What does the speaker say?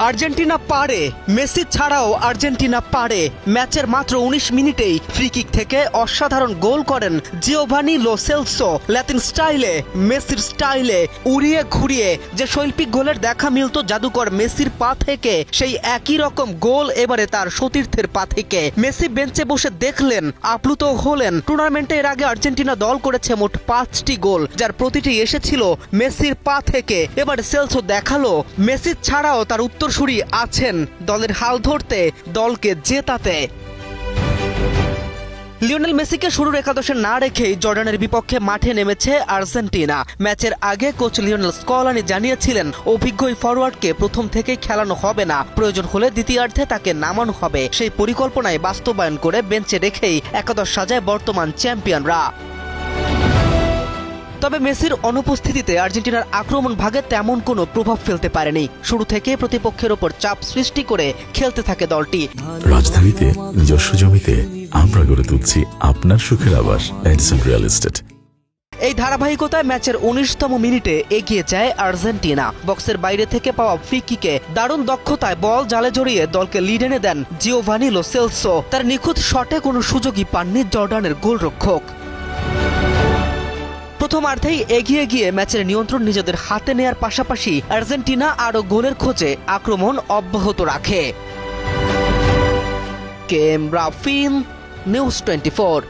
Argentina পারে, Messi ছাড়াও Argentina পারে। ম্যাচের মাত্র ১৯ মিনিটেই ফ্রি কিক থেকে অসাধারণ গোল করেন জিওভানি লো সেলসো। ল্যাতিন স্টাইলে, মেসির স্টাইলে উড়িয়ে ঘুরিয়ে যে শৈল্পিক গোলের দেখা মিলত জাদুকর মেসির পা থেকে, সেই একই রকম গোল এবারে তার সতীর্থের পা থেকে। মেসি বেঞ্চে বসে দেখলেন, আপ্লুত হলেন। টুর্নামেন্টে এর আগে আর্জেন্টিনা দল করেছে মোট ৫টি গোল, যার প্রতিটি এসেছিল মেসির পা থেকে। এবার সেলসো দেখালো মেসি ছাড়াও তার উত্তরসূরি আছেন দলের হাল ধরতে, দলকে জেতাতে। লিওনেল মেসিকে শুরুর একাদশে না রেখেই জর্ডানের বিপক্ষে মাঠে নেমেছে আর্জেন্টিনা। ম্যাচের আগে কোচ লিওনেল স্কলানি জানিয়েছিলেন অভিজ্ঞ ফরওয়ার্ডকে প্রথম থেকেই খেলানো হবে না, প্রয়োজন হলে দ্বিতীয়ার্ধে তাকে নামানো হবে। সেই পরিকল্পনায় বাস্তবায়ন করে বেঞ্চে রেখেই একাদশ সাজায় বর্তমান চ্যাম্পিয়নরা। তবে মেসির অনুপস্থিতিতে আর্জেন্টিনার আক্রমণ ভাগে তেমন কোনো প্রভাব ফেলতে পারেনি। শুরু থেকে প্রতিপক্ষের ওপর চাপ সৃষ্টি করে খেলতে থাকে দলটি। রাজধানীতে নিজস্ব জমিতে আমরা গড়ে তুলছি আপনার সুখের আবাস এডিসন রিয়েল এস্টেট। এই ধারাবাহিকতায় ম্যাচের ১৯তম মিনিটে এগিয়ে যায় আর্জেন্টিনা। বক্সের বাইরে থেকে পাওয়া ফ্রি কিকে দারুণ দক্ষতায় বল জালে জড়িয়ে দলকে লিড এনে দেন জিওভানি লো সেলসো। তার নিখুঁত শটে কোনো সুযোগই পাননি জর্ডানের গোলরক্ষক। প্রথমার্ধেই এগিয়ে গিয়ে ম্যাচের নিয়ন্ত্রণ নিজেদের হাতে নেয়ার পাশাপাশি আর্জেন্টিনা আরও গোলের খোঁজে আক্রমণ অব্যাহত রাখে। কেম রাফিন, নিউজ 24।